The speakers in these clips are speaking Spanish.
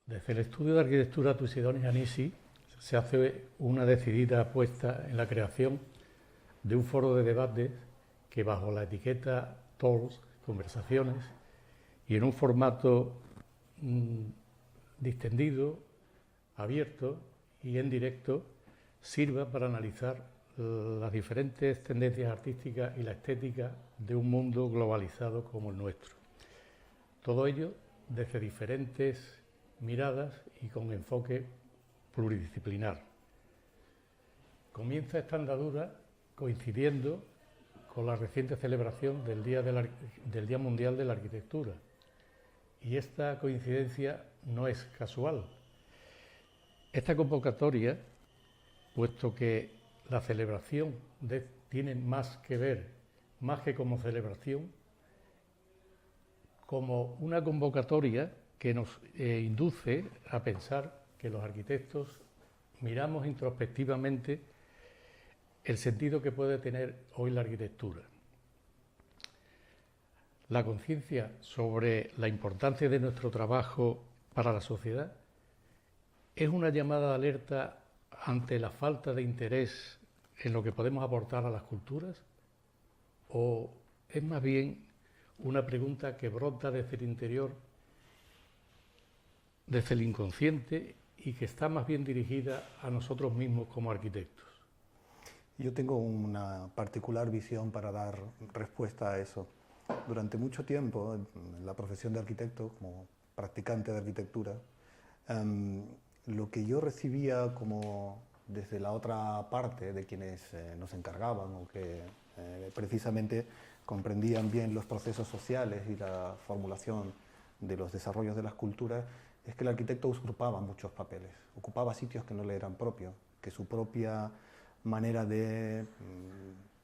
Desde el estudio de arquitectura Tusidónis Anisi se hace una decidida apuesta en la creación de un foro de debate que, bajo la etiqueta Talks, conversaciones, y en un formato distendido, abierto y en directo, sirva para analizar las diferentes tendencias artísticas y la estética de un mundo globalizado como el nuestro. Todo ello desde diferentes miradas y con enfoque pluridisciplinar. Comienza esta andadura coincidiendo con la reciente celebración del Día Mundial de la Arquitectura. Y esta coincidencia no es casual. Esta convocatoria, puesto que la celebración tiene más que ver, más que como celebración, como una convocatoria que nos induce a pensar que los arquitectos miramos introspectivamente el sentido que puede tener hoy la arquitectura. La conciencia sobre la importancia de nuestro trabajo para la sociedad es una llamada de alerta ante la falta de interés en lo que podemos aportar a las culturas, o es más bien una pregunta que brota desde el interior, desde el inconsciente, y que está más bien dirigida a nosotros mismos como arquitectos. Yo tengo una particular visión para dar respuesta a eso. Durante mucho tiempo, en la profesión de arquitecto, como practicante de arquitectura, lo que yo recibía como desde la otra parte de quienes nos encargaban o que precisamente comprendían bien los procesos sociales y la formulación de los desarrollos de las culturas, es que el arquitecto usurpaba muchos papeles, ocupaba sitios que no le eran propios, que su propia manera de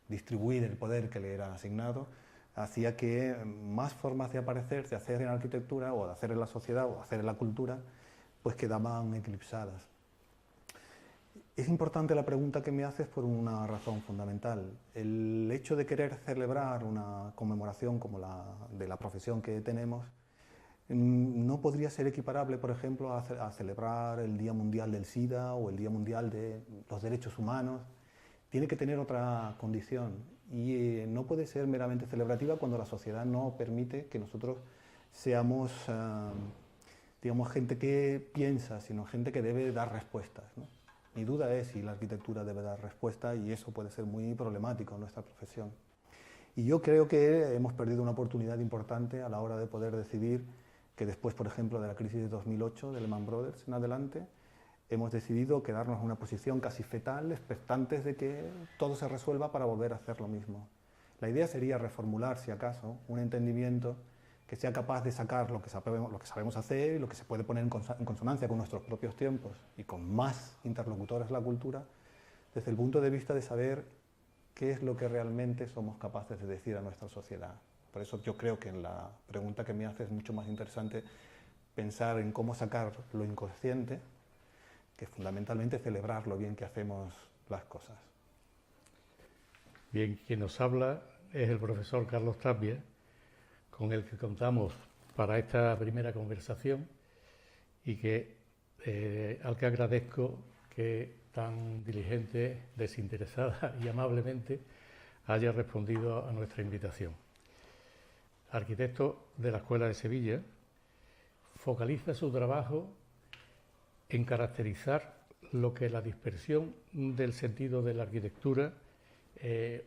distribuir el poder que le era asignado hacía que más formas de aparecer, de hacer en la arquitectura o de hacer en la sociedad o de hacer en la cultura, pues quedaban eclipsadas. Es importante la pregunta que me haces por una razón fundamental. El hecho de querer celebrar una conmemoración como la de la profesión que tenemos no podría ser equiparable, por ejemplo, a celebrar el Día Mundial del SIDA o el Día Mundial de los Derechos Humanos. Tiene que tener otra condición y no puede ser meramente celebrativa cuando la sociedad no permite que nosotros seamos, digamos, gente que piensa, sino gente que debe dar respuestas, ¿no? Mi duda es si la arquitectura debe dar respuesta, y eso puede ser muy problemático en nuestra profesión. Y yo creo que hemos perdido una oportunidad importante a la hora de poder decidir que después, por ejemplo, de la crisis de 2008 de Lehman Brothers en adelante, hemos decidido quedarnos en una posición casi fetal, expectantes de que todo se resuelva para volver a hacer lo mismo. La idea sería reformular, si acaso, un entendimiento que sea capaz de sacar lo que sabemos hacer y lo que se puede poner en consonancia con nuestros propios tiempos y con más interlocutores de la cultura, desde el punto de vista de saber qué es lo que realmente somos capaces de decir a nuestra sociedad. Por eso yo creo que en la pregunta que me hace es mucho más interesante pensar en cómo sacar lo inconsciente, que fundamentalmente celebrar lo bien que hacemos las cosas. Bien, quien nos habla es el profesor Carlos Tapia, con el que contamos para esta primera conversación y al que agradezco que tan diligente, desinteresada y amablemente haya respondido a nuestra invitación. Arquitecto de la Escuela de Sevilla, focaliza su trabajo en caracterizar lo que la dispersión del sentido de la arquitectura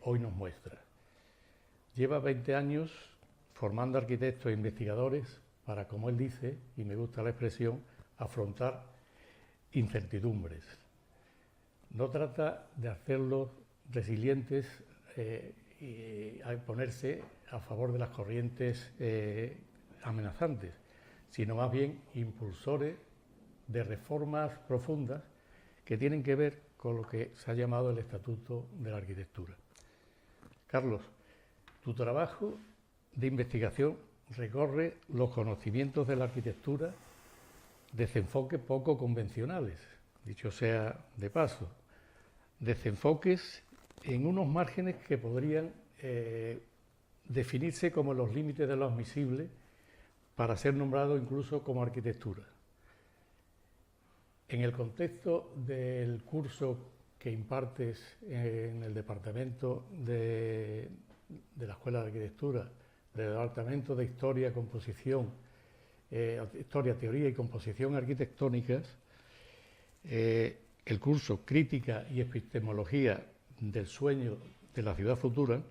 hoy nos muestra. Lleva 20 años formando arquitectos e investigadores para, como él dice, y me gusta la expresión, afrontar incertidumbres. No trata de hacerlos resilientes y a ponerse a favor de las corrientes amenazantes, sino más bien impulsores de reformas profundas que tienen que ver con lo que se ha llamado el Estatuto de la Arquitectura. Carlos, tu trabajo de investigación recorre los conocimientos de la arquitectura desde enfoques poco convencionales, dicho sea de paso, desde enfoques en unos márgenes que podrían definirse como los límites de lo admisible para ser nombrado incluso como arquitectura. En el contexto del curso que impartes en el departamento de la Escuela de Arquitectura, del Departamento de Historia, Composición, Historia, Teoría y Composición Arquitectónicas, el curso Crítica y Epistemología del Sueño de la Ciudad Futura,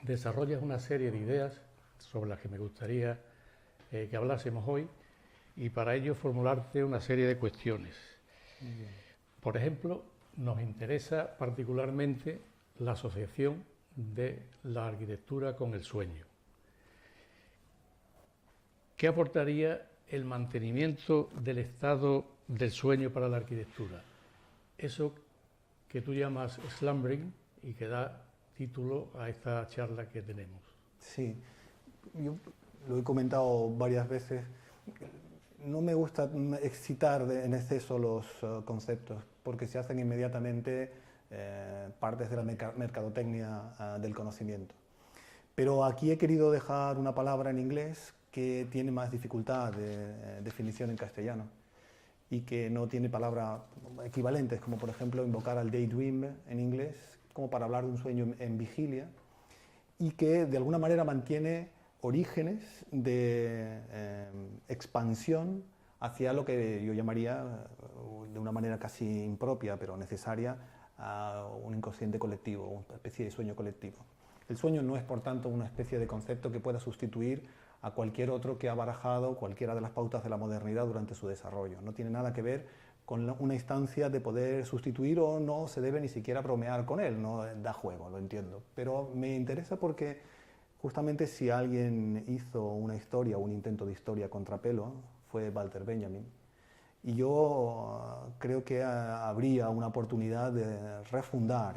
desarrollas una serie de ideas sobre las que me gustaría que hablásemos hoy, y para ello formularte una serie de cuestiones. Por ejemplo, nos interesa particularmente la asociación de la arquitectura con el sueño. ¿Qué aportaría el mantenimiento del estado del sueño para la arquitectura? Eso que tú llamas slumbering y que da título a esta charla que tenemos. Sí, yo lo he comentado varias veces. No me gusta excitar en exceso los conceptos, porque se hacen inmediatamente partes de la mercadotecnia del conocimiento. Pero aquí he querido dejar una palabra en inglés que tiene más dificultad de definición en castellano y que no tiene palabras equivalentes, como por ejemplo invocar al daydream en inglés, como para hablar de un sueño en vigilia, y que de alguna manera mantiene orígenes de expansión hacia lo que yo llamaría, de una manera casi impropia, pero necesaria, a un inconsciente colectivo, una especie de sueño colectivo. El sueño no es, por tanto, una especie de concepto que pueda sustituir a cualquier otro que ha barajado cualquiera de las pautas de la modernidad durante su desarrollo. No tiene nada que ver con una instancia de poder sustituir, o no se debe ni siquiera bromear con él, no da juego, lo entiendo. Pero me interesa porque justamente si alguien hizo una historia, un intento de historia contrapelo, fue Walter Benjamin. Y yo creo que habría una oportunidad de refundar,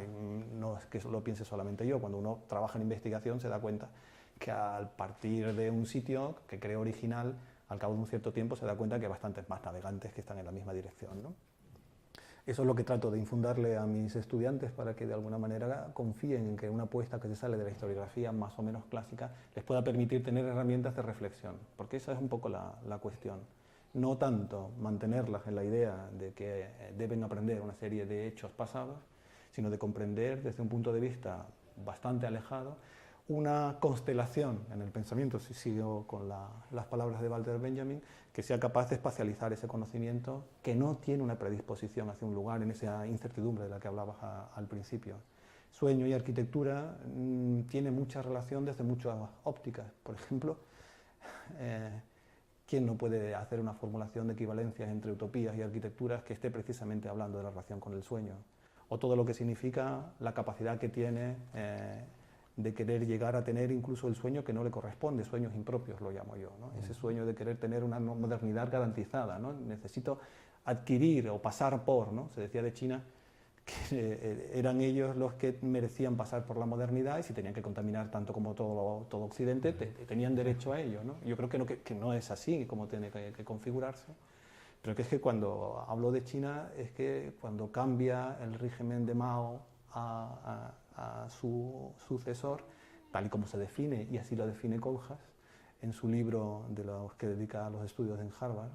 no es que lo piense solamente yo, cuando uno trabaja en investigación se da cuenta que al partir de un sitio que cree original, al cabo de un cierto tiempo se da cuenta que hay bastantes más navegantes que están en la misma dirección, ¿no? Eso es lo que trato de infundarle a mis estudiantes para que de alguna manera confíen en que una apuesta que se sale de la historiografía más o menos clásica les pueda permitir tener herramientas de reflexión, porque esa es un poco la cuestión. No tanto mantenerlas en la idea de que deben aprender una serie de hechos pasados, sino de comprender desde un punto de vista bastante alejado una constelación en el pensamiento, si sigo con las palabras de Walter Benjamin, que sea capaz de espacializar ese conocimiento que no tiene una predisposición hacia un lugar, en esa incertidumbre de la que hablabas al principio. Sueño y arquitectura tiene mucha relación desde muchas ópticas. Por ejemplo, ¿quién no puede hacer una formulación de equivalencias entre utopías y arquitecturas que esté precisamente hablando de la relación con el sueño? O todo lo que significa la capacidad que tiene de querer llegar a tener incluso el sueño que no le corresponde, sueños impropios lo llamo yo, ¿no? Ese sueño de querer tener una modernidad garantizada, ¿no? Necesito adquirir o pasar por, ¿no? Se decía de China que eran ellos los que merecían pasar por la modernidad, y si tenían que contaminar tanto como todo Occidente, tenían derecho a ello, ¿no? Yo creo que no es así como tiene que configurarse, pero que es que cuando hablo de China es que cuando cambia el régimen de Mao a su sucesor, tal y como se define, y así lo define Kohlhaas en su libro de los que dedica a los estudios en Harvard,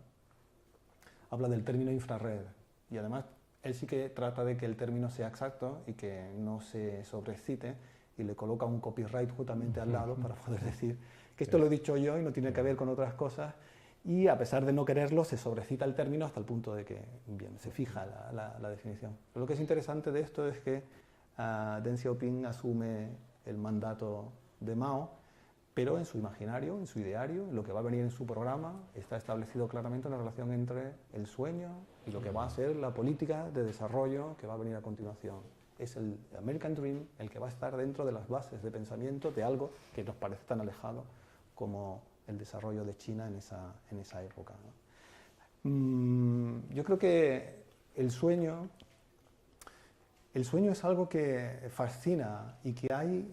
habla del término infrarred, y además él sí que trata de que el término sea exacto y que no se sobrecite, y le coloca un copyright justamente al lado para poder decir que esto lo he dicho yo y no tiene que ver con otras cosas, y a pesar de no quererlo se sobrecita el término hasta el punto de que, bien, se fija la definición. Pero lo que es interesante de esto es que Deng Xiaoping asume el mandato de Mao, pero en su imaginario, en su ideario, en lo que va a venir en su programa, está establecido claramente la relación entre el sueño y lo que va a ser la política de desarrollo que va a venir a continuación. Es el American Dream el que va a estar dentro de las bases de pensamiento de algo que nos parece tan alejado como el desarrollo de China en esa época, ¿no? Yo creo que el sueño es algo que fascina y que hay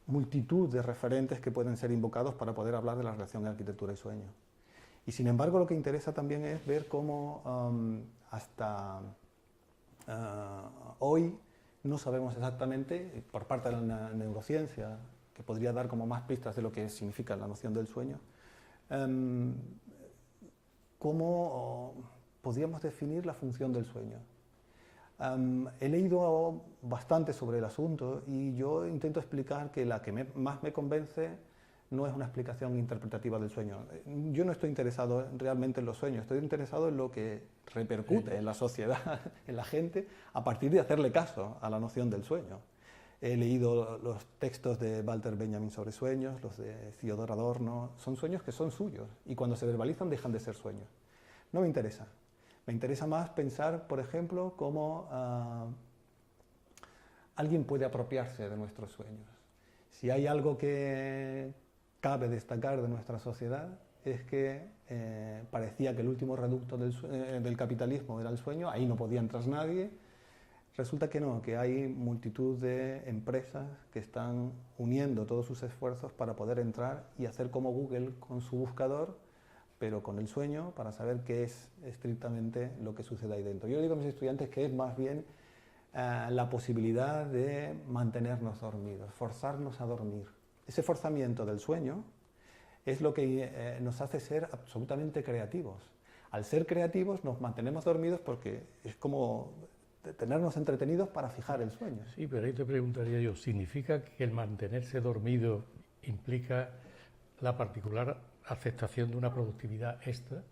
multitud de referentes que pueden ser invocados para poder hablar de la relación de arquitectura y sueño. Y sin embargo lo que interesa también es ver cómo hasta hoy no sabemos exactamente, por parte de la neurociencia, que podría dar como más pistas de lo que significa la noción del sueño, cómo podríamos definir la función del sueño. He leído bastante sobre el asunto y yo intento explicar que la que más me convence no es una explicación interpretativa del sueño. Yo no estoy interesado realmente en los sueños, estoy interesado en lo que repercute en la sociedad, en la gente, a partir de hacerle caso a la noción del sueño. He leído los textos de Walter Benjamin sobre sueños, los de Theodor Adorno. Son sueños que son suyos y cuando se verbalizan dejan de ser sueños. No me interesa. Me interesa más pensar, por ejemplo, cómo alguien puede apropiarse de nuestros sueños. Si hay algo que cabe destacar de nuestra sociedad es que parecía que el último reducto del capitalismo era el sueño, ahí no podía entrar nadie. Resulta que no, que hay multitud de empresas que están uniendo todos sus esfuerzos para poder entrar y hacer como Google con su buscador, pero con el sueño, para saber qué es estrictamente lo que sucede ahí dentro. Yo le digo a mis estudiantes que es más bien la posibilidad de mantenernos dormidos, forzarnos a dormir. Ese forzamiento del sueño es lo que nos hace ser absolutamente creativos. Al ser creativos nos mantenemos dormidos porque es como tenernos entretenidos para fijar el sueño. Sí, pero ahí te preguntaría yo, ¿significa que el mantenerse dormido implica la particular aceptación de una productividad extra,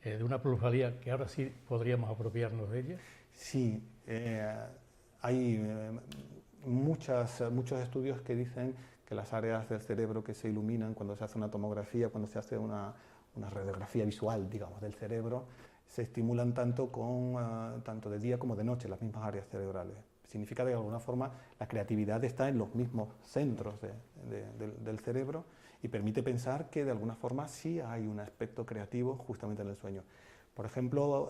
de una plusvalía que ahora sí podríamos apropiarnos de ella? Sí, hay muchos estudios que dicen que las áreas del cerebro que se iluminan cuando se hace una tomografía, cuando se hace una radiografía visual, digamos, del cerebro, se estimulan tanto de día como de noche, las mismas áreas cerebrales. Significa que de alguna forma la creatividad está en los mismos centros del cerebro y permite pensar que de alguna forma sí hay un aspecto creativo justamente en el sueño. Por ejemplo,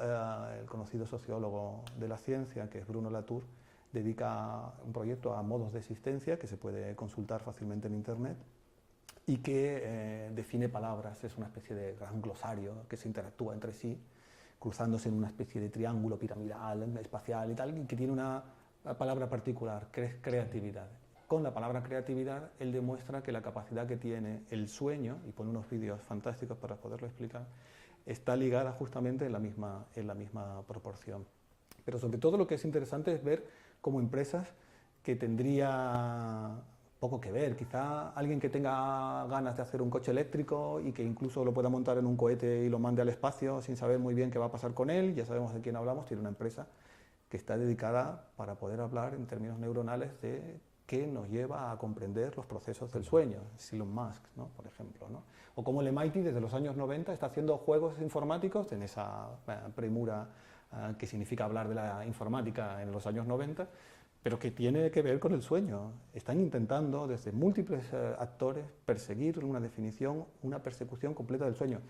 el conocido sociólogo de la ciencia, que es Bruno Latour, dedica un proyecto a modos de existencia que se puede consultar fácilmente en Internet y que define palabras, es una especie de gran glosario que se interactúa entre sí, cruzándose en una especie de triángulo piramidal, espacial y tal, y que tiene una palabra particular, que es creatividad. Con la palabra creatividad, él demuestra que la capacidad que tiene el sueño, y pone unos vídeos fantásticos para poderlo explicar, está ligada justamente en la misma proporción. Pero sobre todo lo que es interesante es ver cómo empresas que tendría poco que ver, quizá alguien que tenga ganas de hacer un coche eléctrico y que incluso lo pueda montar en un cohete y lo mande al espacio sin saber muy bien qué va a pasar con él, ya sabemos de quién hablamos, tiene una empresa que está dedicada para poder hablar en términos neuronales de qué nos lleva a comprender los procesos del sueño, Elon Musk, ¿no? Por ejemplo, ¿no? O como el MIT desde los años 90 está haciendo juegos informáticos en esa premura que significa hablar de la informática en los años 90, pero que tiene que ver con el sueño. Están intentando desde múltiples actores perseguir una definición, una persecución completa del sueño.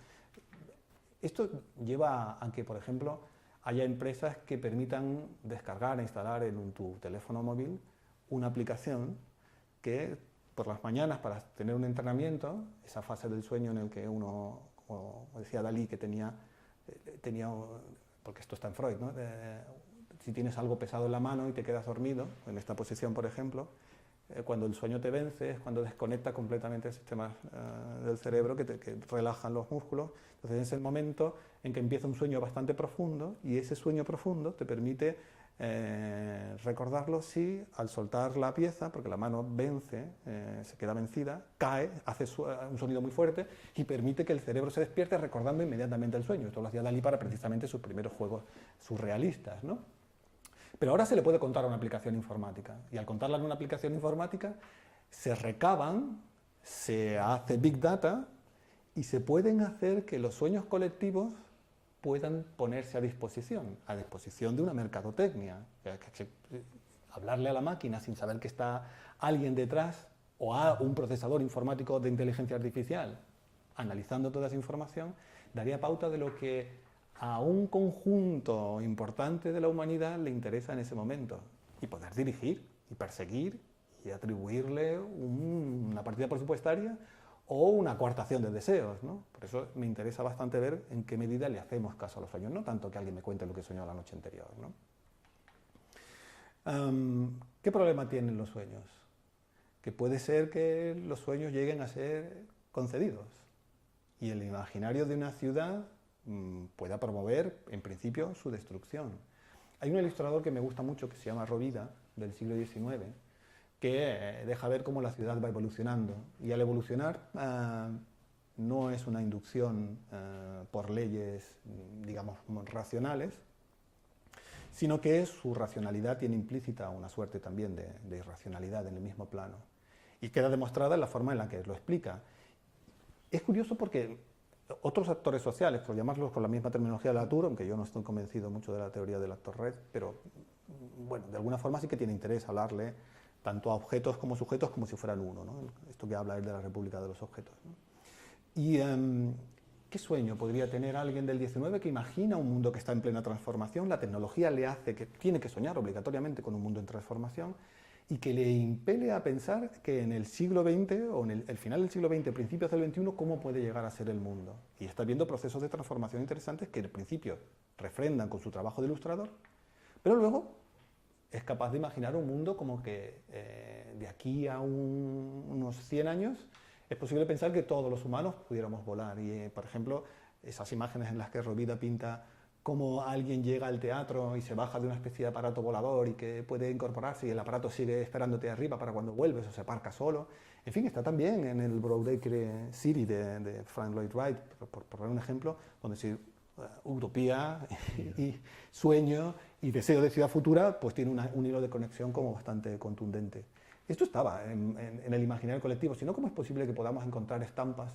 Esto lleva a que, por ejemplo, haya empresas que permitan descargar e instalar en tu teléfono móvil una aplicación que por las mañanas, para tener un entrenamiento, esa fase del sueño en el que uno, como decía Dalí, que tenía porque esto está en Freud, ¿no? Si tienes algo pesado en la mano y te quedas dormido, en esta posición, por ejemplo, cuando el sueño te vence es cuando desconecta completamente el sistema del cerebro que relajan los músculos. Entonces es el momento en que empieza un sueño bastante profundo y ese sueño profundo te permite recordarlo si al soltar la pieza, porque la mano vence, se queda vencida, cae, hace un sonido muy fuerte y permite que el cerebro se despierte recordando inmediatamente el sueño. Esto lo hacía Dalí para precisamente sus primeros juegos surrealistas, ¿no? Pero ahora se le puede contar a una aplicación informática y al contarla en una aplicación informática se recaban, se hace Big Data y se pueden hacer que los sueños colectivos puedan ponerse a disposición de una mercadotecnia. Hablarle a la máquina sin saber que está alguien detrás o a un procesador informático de inteligencia artificial analizando toda esa información daría pauta de lo que a un conjunto importante de la humanidad le interesa en ese momento y poder dirigir y perseguir y atribuirle una partida presupuestaria o una coartación de deseos, ¿no? Por eso me interesa bastante ver en qué medida le hacemos caso a los sueños, no tanto que alguien me cuente lo que soñó la noche anterior, ¿no? ¿Qué problema tienen los sueños? Que puede ser que los sueños lleguen a ser concedidos y el imaginario de una ciudad pueda promover, en principio, su destrucción. Hay un ilustrador que me gusta mucho que se llama Rovira, del siglo XIX, que deja ver cómo la ciudad va evolucionando. Y al evolucionar no es una inducción por leyes, digamos, racionales, sino que su racionalidad tiene implícita una suerte también de irracionalidad en el mismo plano. Y queda demostrada en la forma en la que lo explica. Es curioso porque otros actores sociales, por llamarlos con la misma terminología de Latour, aunque yo no estoy convencido mucho de la teoría del actor red, pero bueno, de alguna forma sí que tiene interés hablarle tanto a objetos como sujetos como si fueran uno, ¿no? Esto que habla él de la República de los Objetos, ¿no? Y ¿qué sueño podría tener alguien del 19 que imagina un mundo que está en plena transformación? La tecnología le hace que tiene que soñar obligatoriamente con un mundo en transformación y que le impele a pensar que en el siglo XX o en el final del siglo XX, principios del XXI, cómo puede llegar a ser el mundo. Y está viendo procesos de transformación interesantes que al principio refrendan con su trabajo de ilustrador, pero luego es capaz de imaginar un mundo como que de aquí a unos 100 años es posible pensar que todos los humanos pudiéramos volar. Y, por ejemplo, esas imágenes en las que Rovira pinta cómo alguien llega al teatro y se baja de una especie de aparato volador y que puede incorporarse y el aparato sigue esperándote arriba para cuando vuelves o se aparca solo. En fin, está también en el Broadacre City de Frank Lloyd Wright, por poner un ejemplo, donde si utopía y sueño y deseo de ciudad futura, pues tiene un hilo de conexión como bastante contundente. Esto estaba en el imaginario colectivo, sino cómo es posible que podamos encontrar estampas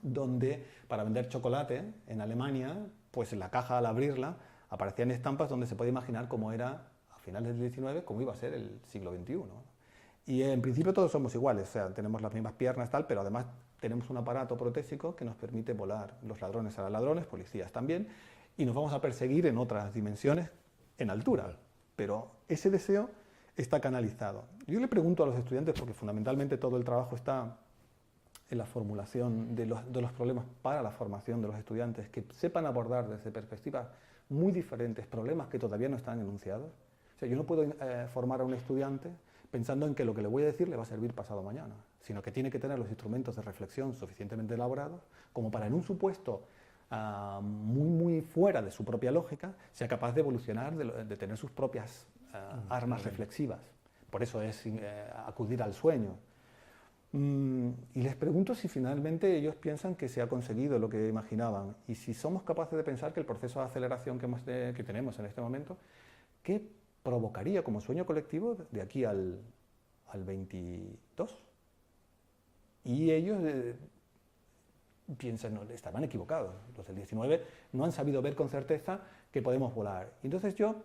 donde para vender chocolate en Alemania, pues en la caja al abrirla aparecían estampas donde se puede imaginar cómo era a finales del XIX, cómo iba a ser el siglo XXI. Y en principio todos somos iguales, o sea, tenemos las mismas piernas tal, pero además tenemos un aparato protésico que nos permite volar. Los ladrones serán ladrones, policías también, y nos vamos a perseguir en otras dimensiones en altura. Pero ese deseo está canalizado. Yo le pregunto a los estudiantes, porque fundamentalmente todo el trabajo está en la formulación de los problemas para la formación de los estudiantes, que sepan abordar desde perspectivas muy diferentes problemas que todavía no están enunciados. O sea, yo no puedo formar a un estudiante pensando en que lo que le voy a decir le va a servir pasado mañana, sino que tiene que tener los instrumentos de reflexión suficientemente elaborados como para en un supuesto muy fuera de su propia lógica sea capaz de evolucionar, de tener sus propias armas reflexivas. Por eso es acudir al sueño. Y les pregunto si finalmente ellos piensan que se ha conseguido lo que imaginaban y si somos capaces de pensar que el proceso de aceleración que tenemos en este momento, ¿qué provocaría como sueño colectivo de aquí al 22? Y ellos piensan, no, estaban equivocados. Los del 19 no han sabido ver con certeza que podemos volar. Entonces yo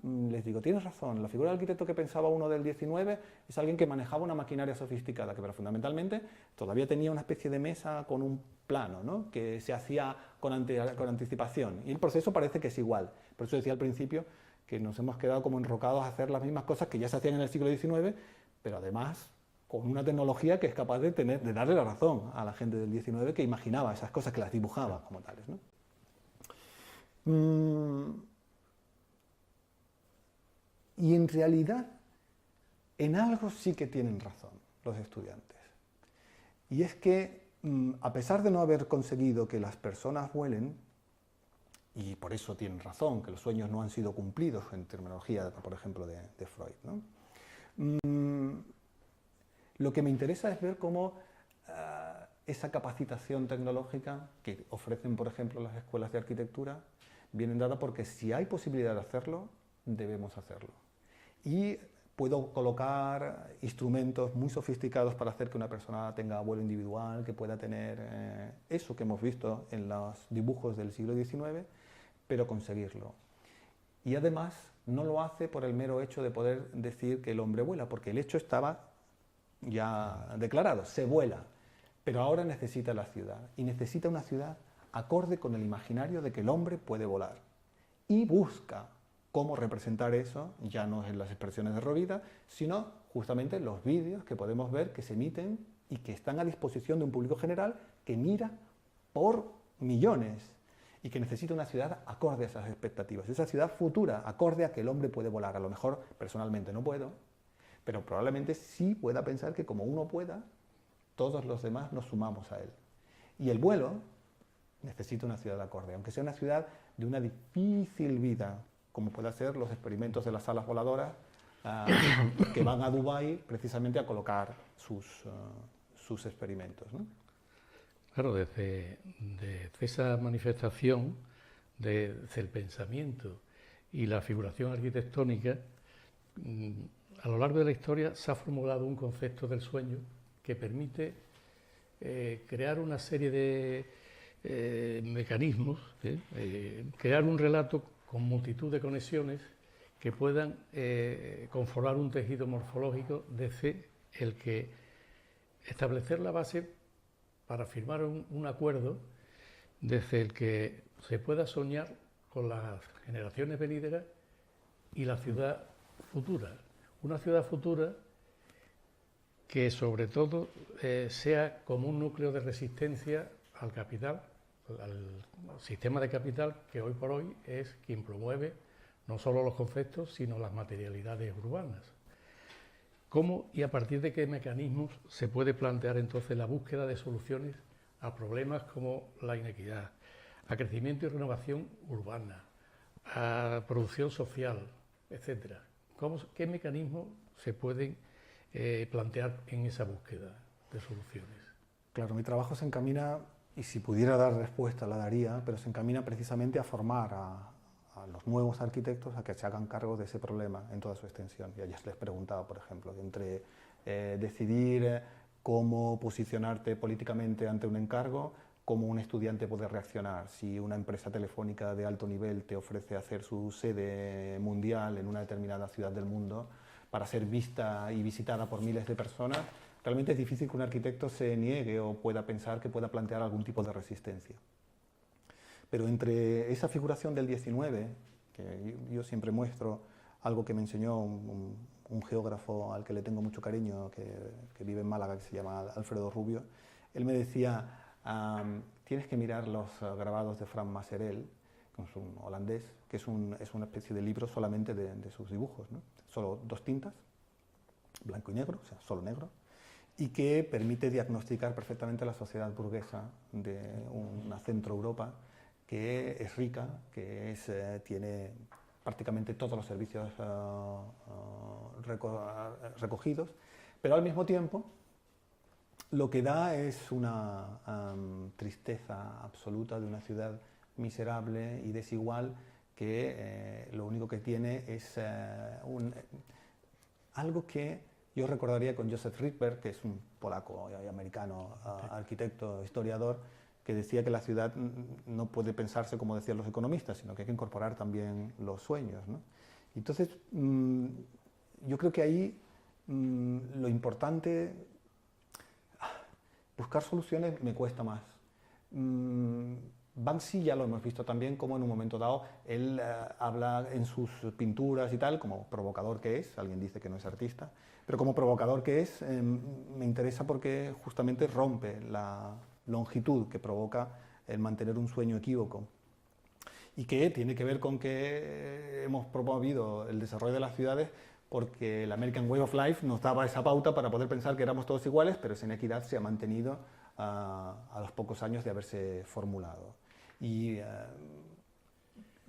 les digo, tienes razón, la figura del arquitecto que pensaba uno del 19 es alguien que manejaba una maquinaria sofisticada, que pero fundamentalmente todavía tenía una especie de mesa con un plano, ¿no? Que se hacía con anticipación. Y el proceso parece que es igual. Por eso decía al principio que nos hemos quedado como enrocados a hacer las mismas cosas que ya se hacían en el siglo XIX, pero además con una tecnología que es capaz de darle la razón a la gente del 19 que imaginaba esas cosas, que las dibujaba como tales, ¿no? Y en realidad, en algo sí que tienen razón los estudiantes. Y es que, a pesar de no haber conseguido que las personas vuelen, y por eso tienen razón, que los sueños no han sido cumplidos en terminología, por ejemplo, de Freud, ¿no? Lo que me interesa es ver cómo esa capacitación tecnológica que ofrecen, por ejemplo, las escuelas de arquitectura, vienen dadas porque si hay posibilidad de hacerlo, debemos hacerlo. Y puedo colocar instrumentos muy sofisticados para hacer que una persona tenga vuelo individual, que pueda tener eso que hemos visto en los dibujos del siglo XIX, pero conseguirlo. Y además no lo hace por el mero hecho de poder decir que el hombre vuela, porque el hecho estaba ya declarado, se vuela, pero ahora necesita la ciudad, y necesita una ciudad acorde con el imaginario de que el hombre puede volar, y busca cómo representar eso, ya no en las expresiones de Rovira, sino justamente en los vídeos que podemos ver que se emiten y que están a disposición de un público general que mira por millones y que necesita una ciudad acorde a esas expectativas, esa ciudad futura, acorde a que el hombre puede volar. A lo mejor personalmente no puedo, pero probablemente sí pueda pensar que como uno pueda, todos los demás nos sumamos a él. Y el vuelo necesita una ciudad acorde, aunque sea una ciudad de una difícil vida, como puede ser los experimentos de las salas voladoras, que van a Dubái precisamente a colocar sus experimentos, ¿no? Claro, desde esa manifestación del pensamiento y la figuración arquitectónica, a lo largo de la historia se ha formulado un concepto del sueño que permite crear una serie de mecanismos, crear un relato con multitud de conexiones que puedan conformar un tejido morfológico desde el que establecer la base para firmar un acuerdo desde el que se pueda soñar con las generaciones venideras y la ciudad futura. Una ciudad futura que sobre todo sea como un núcleo de resistencia al capital, al sistema de capital que hoy por hoy es quien promueve no solo los conceptos, sino las materialidades urbanas. ¿Cómo y a partir de qué mecanismos se puede plantear entonces la búsqueda de soluciones a problemas como la inequidad, a crecimiento y renovación urbana, a producción social, etcétera? ¿Qué mecanismos se pueden plantear en esa búsqueda de soluciones? Claro, mi trabajo se encamina, y si pudiera dar respuesta la daría, pero se encamina precisamente a formar a los nuevos arquitectos a que se hagan cargo de ese problema en toda su extensión. Y ayer les preguntaba, por ejemplo, entre decidir cómo posicionarte políticamente ante un encargo, cómo un estudiante puede reaccionar si una empresa telefónica de alto nivel te ofrece hacer su sede mundial en una determinada ciudad del mundo para ser vista y visitada por miles de personas. Realmente es difícil que un arquitecto se niegue o pueda pensar que pueda plantear algún tipo de resistencia. Pero entre esa figuración del 19, que yo siempre muestro algo que me enseñó un geógrafo al que le tengo mucho cariño, que vive en Málaga, que se llama Alfredo Rubio, él me decía, tienes que mirar los grabados de Frank Maserel, que es un holandés, que es una especie de libro solamente de sus dibujos, ¿no? Solo 2 tintas, blanco y negro, o sea, solo negro, y que permite diagnosticar perfectamente la sociedad burguesa de una Centro Europa que es rica, que tiene prácticamente todos los servicios recogidos, pero al mismo tiempo lo que da es una tristeza absoluta de una ciudad miserable y desigual que lo único que tiene es algo que yo recordaría con Joseph Rydberg, que es un polaco y americano, arquitecto, historiador, que decía que la ciudad no puede pensarse como decían los economistas, sino que hay que incorporar también los sueños, ¿no? Entonces, yo creo que ahí lo importante, buscar soluciones me cuesta más. Banksy ya lo hemos visto también como en un momento dado, él habla en sus pinturas y tal, como provocador que es, alguien dice que no es artista, pero como provocador que es, me interesa porque justamente rompe la longitud que provoca el mantener un sueño equívoco y que tiene que ver con que hemos promovido el desarrollo de las ciudades porque el American Way of Life nos daba esa pauta para poder pensar que éramos todos iguales, pero esa inequidad se ha mantenido a los pocos años de haberse formulado. Y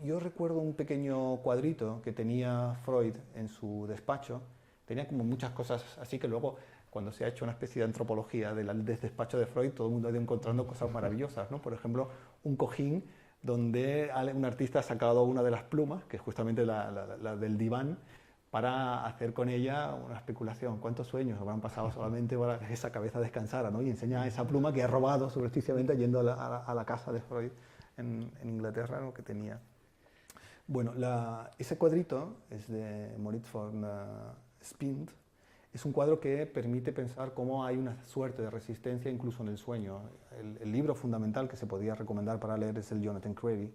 yo recuerdo un pequeño cuadrito que tenía Freud en su despacho, tenía como muchas cosas así que luego, cuando se ha hecho una especie de antropología del despacho de Freud, todo el mundo ha ido encontrando cosas maravillosas, ¿no? Por ejemplo, un cojín donde un artista ha sacado una de las plumas, que es justamente la del diván, para hacer con ella una especulación. ¿Cuántos sueños habrán pasado solamente para que esa cabeza descansara, ¿no? Y enseña esa pluma que ha robado subrepticiamente yendo a la casa de Freud en Inglaterra, ¿no? Que tenía. Bueno, ese cuadrito es de Moritz von Spind. Es un cuadro que permite pensar cómo hay una suerte de resistencia incluso en el sueño. El libro fundamental que se podría recomendar para leer es el Jonathan Crary,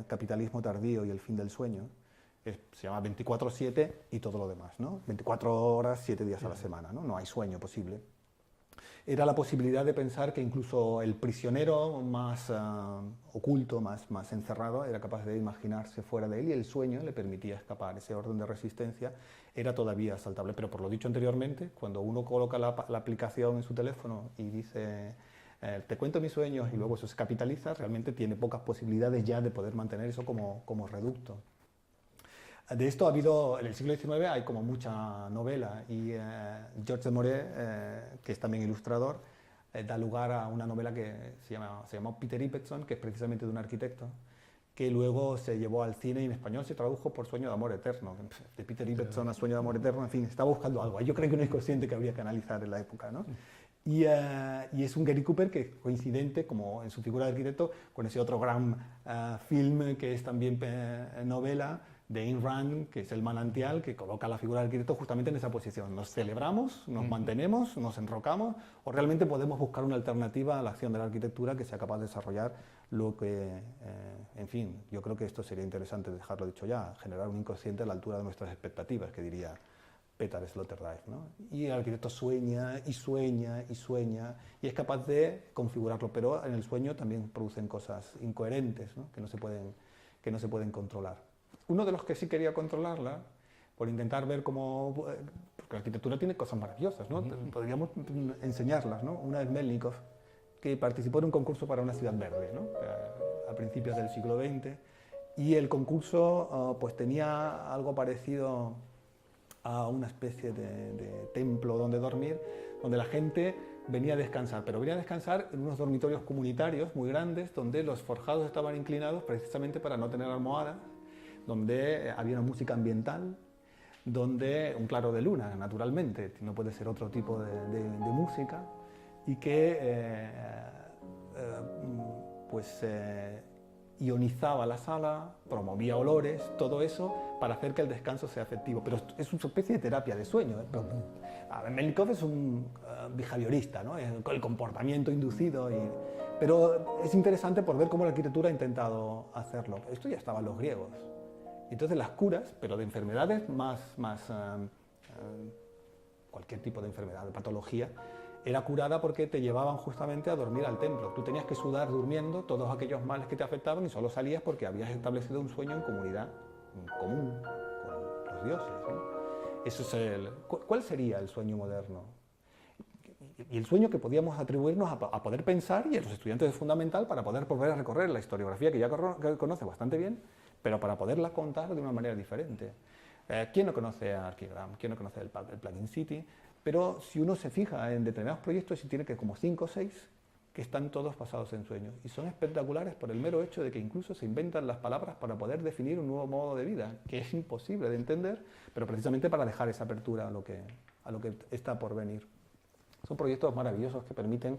Capitalismo tardío y el fin del sueño. Se llama 24/7 y todo lo demás, ¿no? 24 horas, 7 días a la semana, ¿no? No hay sueño posible. Era la posibilidad de pensar que incluso el prisionero más oculto, más encerrado, era capaz de imaginarse fuera de él y el sueño le permitía escapar. Ese orden de resistencia era todavía saltable. Pero por lo dicho anteriormente, cuando uno coloca la aplicación en su teléfono y dice te cuento mis sueños y luego eso se capitaliza, realmente tiene pocas posibilidades ya de poder mantener eso como reducto. De esto ha habido, en el siglo XIX hay como mucha novela y Georges de Maurier, que es también ilustrador, da lugar a una novela que se llamó Peter Ibbetson, que es precisamente de un arquitecto, que luego se llevó al cine y en español se tradujo por Sueño de Amor Eterno. De Peter Ibbetson a Sueño de Amor Eterno, en fin, estaba buscando algo. Yo creo que no es consciente que habría que analizar en la época, ¿no? Y es un Gary Cooper que es coincidente, como en su figura de arquitecto, con ese otro gran film que es también novela, de Ayn Rand, que es El manantial, que coloca la figura del arquitecto justamente en esa posición. ¿Nos celebramos, nos mantenemos, nos enrocamos, o realmente podemos buscar una alternativa a la acción de la arquitectura que sea capaz de desarrollar lo que, en fin, yo creo que esto sería interesante dejarlo dicho ya, generar un inconsciente a la altura de nuestras expectativas, que diría Peter Sloterdijk, ¿no? Y el arquitecto sueña y sueña y sueña y es capaz de configurarlo, pero en el sueño también producen cosas incoherentes, ¿no? que no se pueden controlar. Uno de los que sí quería controlarla, por intentar ver cómo... Porque la arquitectura tiene cosas maravillosas, ¿no? Podríamos enseñarlas, ¿no? Una es Melnikov, que participó en un concurso para una ciudad verde, ¿no? A principios del siglo XX, y el concurso pues tenía algo parecido a una especie de templo donde dormir, donde la gente venía a descansar, pero venía a descansar en unos dormitorios comunitarios muy grandes, donde los forjados estaban inclinados precisamente para no tener almohadas, donde había una música ambiental, donde un claro de luna, naturalmente, no puede ser otro tipo de música, y que ionizaba la sala, promovía olores, todo eso para hacer que el descanso sea efectivo. Pero es una especie de terapia de sueño. Melnikov es un behaviorista, ¿no? El comportamiento inducido, pero es interesante por ver cómo la arquitectura ha intentado hacerlo. Esto ya estaba en los griegos. Entonces las curas, pero de enfermedades cualquier tipo de enfermedad, de patología, era curada porque te llevaban justamente a dormir al templo. Tú tenías que sudar durmiendo todos aquellos males que te afectaban y solo salías porque habías establecido un sueño en comunidad, en común con los dioses, ¿no? Eso es ¿Cuál sería el sueño moderno? Y el sueño que podíamos atribuirnos a poder pensar, y a los estudiantes es fundamental para poder volver a recorrer la historiografía que ya conoce bastante bien, pero para poderla contar de una manera diferente. ¿Quién no conoce a Archigram? ¿Quién no conoce el Plugin City? Pero si uno se fija en determinados proyectos, y tiene que como 5 o 6 que están todos basados en sueños. Y son espectaculares por el mero hecho de que incluso se inventan las palabras para poder definir un nuevo modo de vida, que es imposible de entender, pero precisamente para dejar esa apertura a lo que está por venir. Son proyectos maravillosos que permiten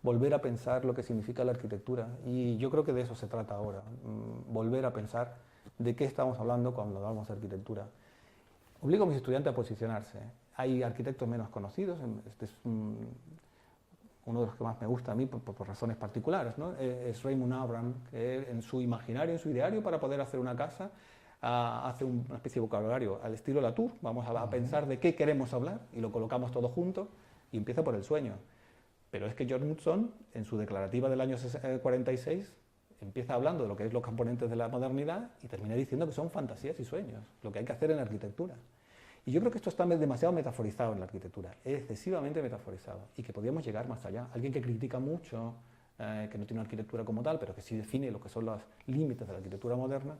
volver a pensar lo que significa la arquitectura. Y yo creo que de eso se trata ahora, volver a pensar de qué estamos hablando cuando hablamos de arquitectura. Obligo a mis estudiantes a posicionarse. Hay arquitectos menos conocidos, este es uno de los que más me gusta a mí por razones particulares, ¿no? Es Raymond Abraham, que en su imaginario, en su ideario, para poder hacer una casa, hace una especie de vocabulario al estilo Latour. Vamos a pensar de qué queremos hablar y lo colocamos todo junto y empieza por el sueño. Pero es que George Knudson, en su declarativa del año 46, empieza hablando de lo que es los componentes de la modernidad y termina diciendo que son fantasías y sueños, lo que hay que hacer en la arquitectura. Y yo creo que esto está demasiado metaforizado en la arquitectura, excesivamente metaforizado, y que podríamos llegar más allá. Alguien que critica mucho, que no tiene una arquitectura como tal, pero que sí define lo que son los límites de la arquitectura moderna,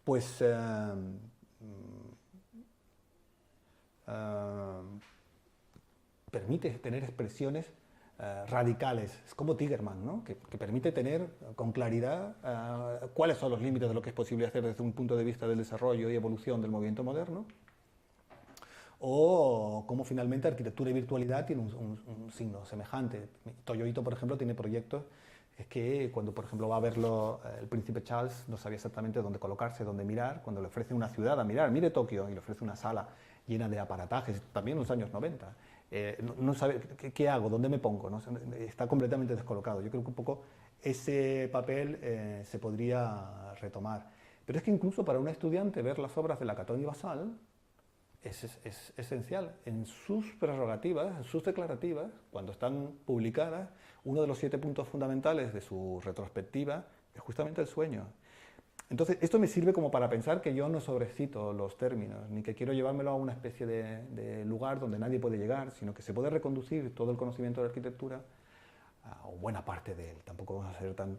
pues permite tener expresiones radicales. Es como Tigerman, ¿no? que permite tener con claridad cuáles son los límites de lo que es posible hacer desde un punto de vista del desarrollo y evolución del movimiento moderno, o cómo finalmente arquitectura y virtualidad tienen un signo semejante. Toyo Ito, por ejemplo, tiene proyectos que cuando, por ejemplo, va a verlo el príncipe Charles, no sabía exactamente dónde colocarse, dónde mirar, cuando le ofrece una ciudad a mirar, mire Tokio, y le ofrece una sala llena de aparatajes, también en los años 90. No sabe qué hago, dónde me pongo, ¿no? Está completamente descolocado. Yo creo que un poco ese papel se podría retomar. Pero es que incluso para un estudiante ver las obras de Lacaton y Basal es esencial. En sus prerrogativas, en sus declarativas, cuando están publicadas, uno de los 7 puntos fundamentales de su retrospectiva es justamente el sueño. Entonces, esto me sirve como para pensar que yo no sobrecito los términos, ni que quiero llevármelo a una especie de lugar donde nadie puede llegar, sino que se puede reconducir todo el conocimiento de la arquitectura o buena parte de él, tampoco vamos a ser tan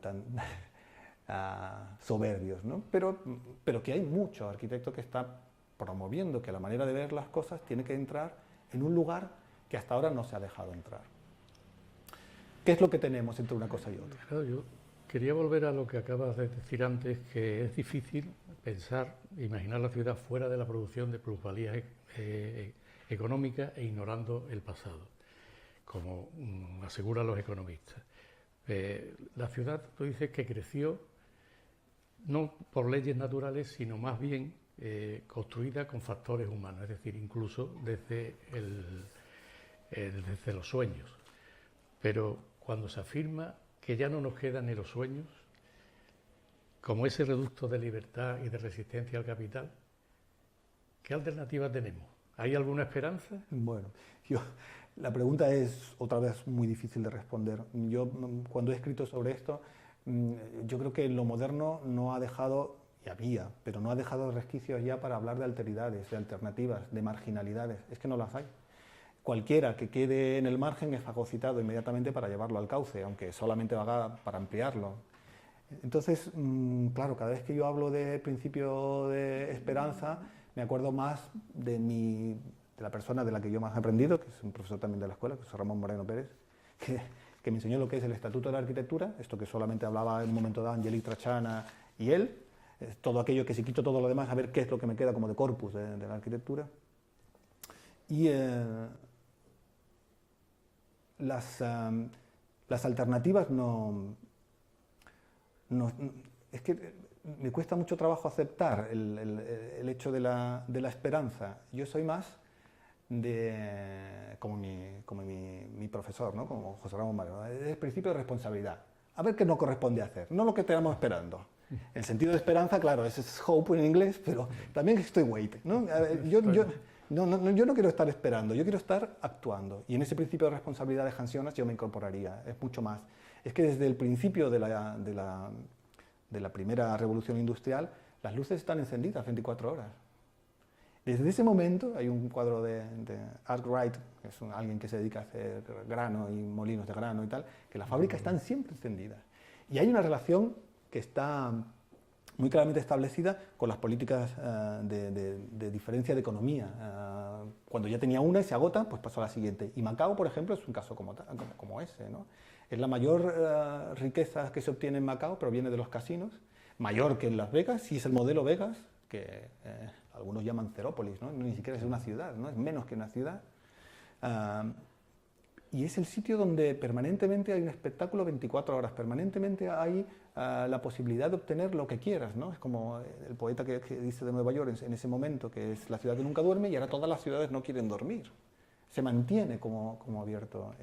soberbios, ¿no? Pero que hay mucho arquitecto que está promoviendo que la manera de ver las cosas tiene que entrar en un lugar que hasta ahora no se ha dejado entrar. ¿Qué es lo que tenemos entre una cosa y otra? Claro, yo quería volver a lo que acabas de decir antes, que es difícil pensar, imaginar la ciudad fuera de la producción de plusvalías económicas e ignorando el pasado, como aseguran los economistas. La ciudad, tú dices que creció no por leyes naturales, sino más bien construida con factores humanos, es decir, incluso desde los sueños. Pero cuando se afirma que ya no nos quedan ni los sueños, como ese reducto de libertad y de resistencia al capital, ¿qué alternativa tenemos? ¿Hay alguna esperanza? Bueno, la pregunta es otra vez muy difícil de responder. Yo cuando he escrito sobre esto, yo creo que lo moderno no ha dejado, y había, pero no ha dejado resquicios ya para hablar de alteridades, de alternativas, de marginalidades. Es que no las hay. Cualquiera que quede en el margen es fagocitado inmediatamente para llevarlo al cauce, aunque solamente haga para ampliarlo. Entonces, claro, cada vez que yo hablo de principio de esperanza, me acuerdo más de la persona de la que yo más he aprendido, que es un profesor también de la escuela, que es Ramón Moreno Pérez, que me enseñó lo que es el Estatuto de la Arquitectura, esto que solamente hablaba en un momento dado Angelique Trachana y él, todo aquello que si quito todo lo demás, a ver qué es lo que me queda como de corpus de la arquitectura. Y las alternativas es que me cuesta mucho trabajo aceptar el hecho de la esperanza. Yo soy más como mi profesor, ¿no? Como José Ramón Moreno, el principio de responsabilidad. A ver qué nos corresponde hacer, no lo que estamos esperando. El sentido de esperanza, claro, ese es hope en inglés, pero también estoy wait, ¿no? Yo no quiero estar esperando, yo quiero estar actuando. Y en ese principio de responsabilidad de Hans Jonas yo me incorporaría, es mucho más. Es que desde el principio de la primera revolución industrial, las luces están encendidas 24 horas. Desde ese momento hay un cuadro de Arkwright, que es alguien que se dedica a hacer grano y molinos de grano y tal, que las fábricas están siempre encendidas. Y hay una relación que está muy claramente establecida con las políticas de diferencia de economía. Cuando ya tenía una y se agota, pues pasó a la siguiente. Y Macao, por ejemplo, es un caso como ese, ¿no? Es la mayor riqueza que se obtiene en Macao, proviene de los casinos, mayor que en Las Vegas, y es el modelo Vegas, que algunos llaman Cerópolis, ¿no? Ni siquiera es una ciudad, ¿no? Es menos que una ciudad. Y es el sitio donde permanentemente hay un espectáculo 24 horas, permanentemente hay la posibilidad de obtener lo que quieras, ¿no? Es como el poeta que dice de Nueva York en ese momento, que es la ciudad que nunca duerme, y ahora todas las ciudades no quieren dormir. Se mantiene como abierto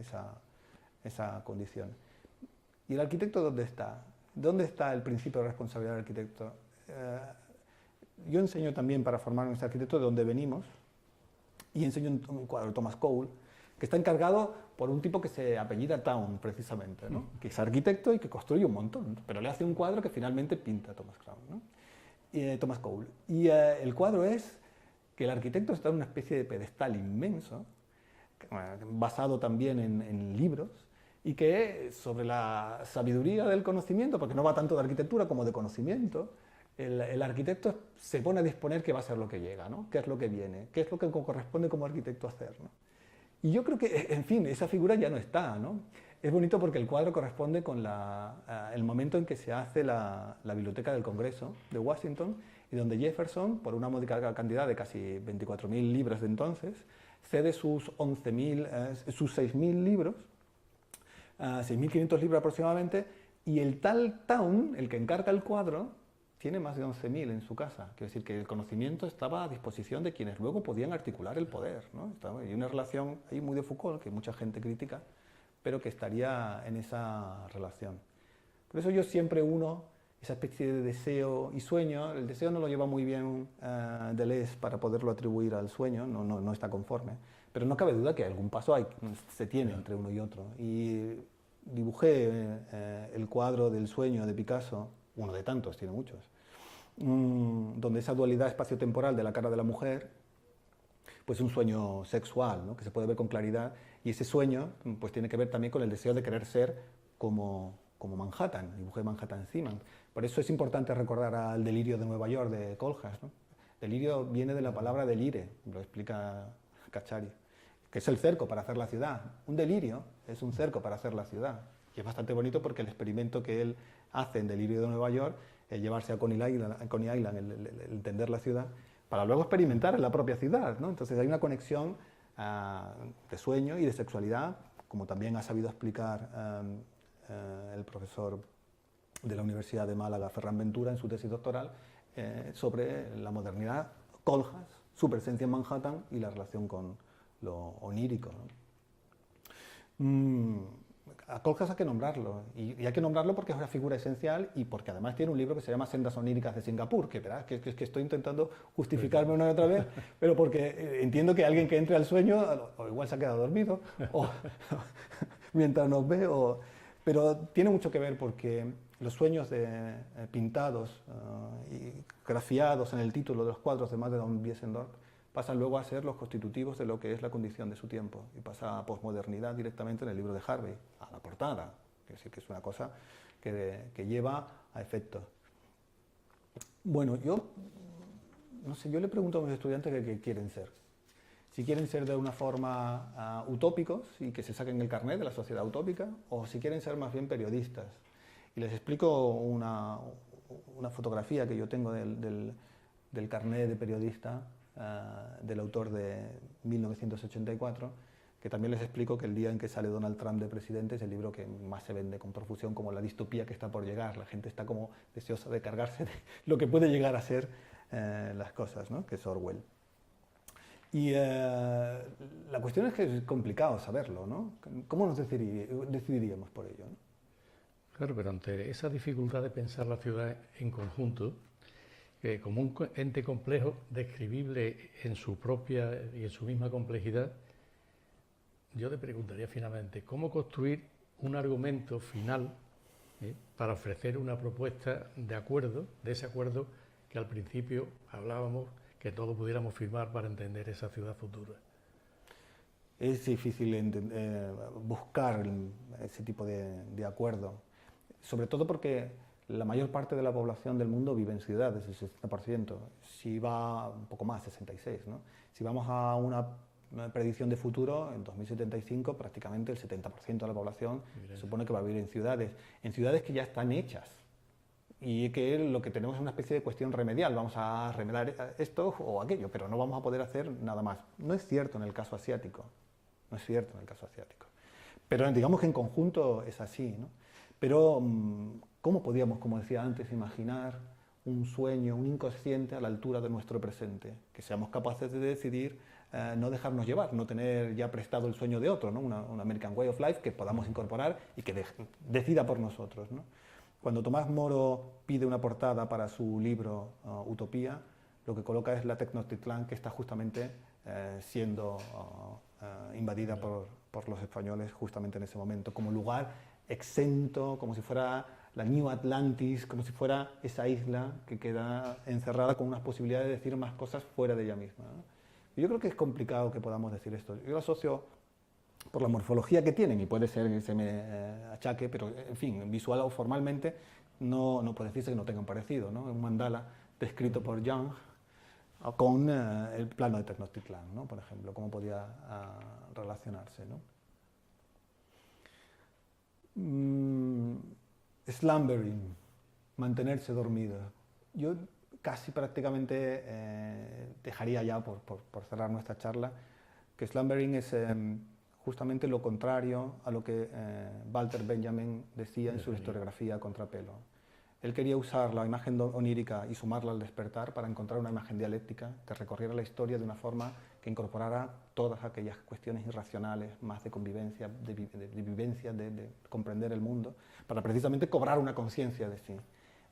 esa condición. ¿Y el arquitecto dónde está? ¿Dónde está el principio de responsabilidad del arquitecto? Yo enseño también para formar a nuestro arquitecto de dónde venimos, y enseño un cuadro de Thomas Cole, que está encargado por un tipo que se apellida Town, precisamente, ¿no? Que es arquitecto y que construye un montón, pero le hace un cuadro que finalmente pinta Thomas Cole. Y el cuadro es que el arquitecto está en una especie de pedestal inmenso, basado también en libros, y que sobre la sabiduría del conocimiento, porque no va tanto de arquitectura como de conocimiento, el arquitecto se pone a disponer qué va a ser lo que llega, ¿no? Qué es lo que viene, qué es lo que corresponde como arquitecto hacer, ¿no? Y yo creo que, en fin, esa figura ya no está, ¿no? Es bonito porque el cuadro corresponde con el momento en que se hace la Biblioteca del Congreso de Washington, y donde Jefferson, por una módica cantidad de casi 24.000 libras de entonces, cede sus 6.000 libros, 6.500 libros aproximadamente, y el tal Town, el que encarga el cuadro, tiene más de 11.000 en su casa. Quiere decir que el conocimiento estaba a disposición de quienes luego podían articular el poder, ¿no? Hay una relación ahí muy de Foucault, que mucha gente critica, pero que estaría en esa relación. Por eso yo siempre uno esa especie de deseo y sueño. El deseo no lo lleva muy bien Deleuze para poderlo atribuir al sueño, no está conforme, pero no cabe duda que algún paso se tiene entre uno y otro. Y dibujé el cuadro del sueño de Picasso, uno de tantos, tiene muchos, donde esa dualidad espacio-temporal de la cara de la mujer, pues es un sueño sexual, ¿no? Que se puede ver con claridad, y ese sueño pues tiene que ver también con el deseo de querer ser como Manhattan, dibujé Manhattan encima. Por eso es importante recordar al delirio de Nueva York de Kohlhaas, ¿no? Delirio viene de la palabra delire, lo explica Cacciari, que es el cerco para hacer la ciudad. Un delirio es un cerco para hacer la ciudad. Y es bastante bonito porque el experimento que él hace en Delirio de Nueva York es llevarse a Coney Island el entender la ciudad, para luego experimentar en la propia ciudad, ¿no? Entonces hay una conexión de sueño y de sexualidad, como también ha sabido explicar el profesor de la Universidad de Málaga, Ferran Ventura, en su tesis doctoral, sobre la modernidad, Kohlhaas, su presencia en Manhattan y la relación con lo onírico, ¿no? A Kohlhaas hay que nombrarlo, y hay que nombrarlo porque es una figura esencial y porque además tiene un libro que se llama Sendas oníricas de Singapur, que verás que estoy intentando justificarme una y otra vez, pero porque entiendo que alguien que entre al sueño, o igual se ha quedado dormido, o mientras nos ve, pero tiene mucho que ver porque los sueños pintados y grafiados en el título de los cuadros de Madame de Wiesenthal pasan luego a ser los constitutivos de lo que es la condición de su tiempo y pasa a posmodernidad directamente en el libro de Harvey, a la portada, es decir, que es una cosa que lleva a efectos. Bueno, yo no sé, yo le pregunto a mis estudiantes qué quieren ser. Si quieren ser de una forma utópicos y que se saquen el carnet de la sociedad utópica, o si quieren ser más bien periodistas. Y les explico una fotografía que yo tengo del carnet de periodista del autor de 1984, que también les explico que el día en que sale Donald Trump de presidente es el libro que más se vende con profusión como la distopía que está por llegar. La gente está como deseosa de cargarse de lo que puede llegar a ser las cosas, ¿no? Que es Orwell. Y la cuestión es que es complicado saberlo, ¿no? ¿Cómo nos decidiríamos por ello, ¿no? Claro, pero ante esa dificultad de pensar la ciudad en conjunto, como un ente complejo, describible en su propia y en su misma complejidad, yo te preguntaría finalmente, ¿cómo construir un argumento final para ofrecer una propuesta de acuerdo, de ese acuerdo que al principio hablábamos, que todos pudiéramos firmar para entender esa ciudad futura? Es difícil buscar ese tipo de acuerdo, sobre todo porque la mayor parte de la población del mundo vive en ciudades, el 60%, si va un poco más, 66%, ¿no? Si vamos a una predicción de futuro, en 2075 prácticamente el 70% de la población se supone que va a vivir en ciudades que ya están hechas, y que lo que tenemos es una especie de cuestión remedial, vamos a remediar esto o aquello, pero no vamos a poder hacer nada más. No es cierto en el caso asiático, no es cierto en el caso asiático, pero digamos que en conjunto es así, ¿no? Pero ¿cómo podíamos, como decía antes, imaginar un sueño, un inconsciente a la altura de nuestro presente? Que seamos capaces de decidir no dejarnos llevar, no tener ya prestado el sueño de otro, ¿no? Un American Way of Life que podamos incorporar y que decida por nosotros, ¿no? Cuando Tomás Moro pide una portada para su libro Utopía, lo que coloca es la Tenochtitlan, que está justamente siendo invadida por los españoles justamente en ese momento, como lugar exento, como si fuera la New Atlantis, como si fuera esa isla que queda encerrada con unas posibilidades de decir más cosas fuera de ella misma, ¿no? Y yo creo que es complicado que podamos decir esto. Yo lo asocio por la morfología que tienen, y puede ser que se me achaque, pero en fin, visual o formalmente no puede decirse que no tengan parecido, ¿no? Un mandala descrito por Young con el plano de Tenochtitlan, ¿no? Por ejemplo, cómo podía relacionarse, ¿no? Slumbering, mantenerse dormido. Yo casi prácticamente dejaría ya, por cerrar nuestra charla, que slumbering es justamente lo contrario a lo que Walter Benjamin decía en su historiografía Contrapelo. Él quería usar la imagen onírica y sumarla al despertar para encontrar una imagen dialéctica que recorriera la historia de una forma que incorporara todas aquellas cuestiones irracionales, más de convivencia, de vivencia, de comprender el mundo, para precisamente cobrar una conciencia de sí.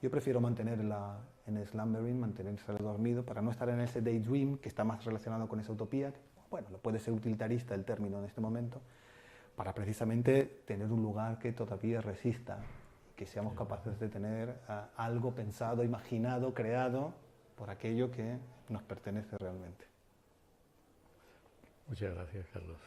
Yo prefiero mantenerla en el slumbering, mantenerse dormido, para no estar en ese daydream que está más relacionado con esa utopía. Bueno, puede ser utilitarista el término en este momento, para precisamente tener un lugar que todavía resista, que seamos capaces de tener algo pensado, imaginado, creado por aquello que nos pertenece realmente. Muchas gracias, Carlos.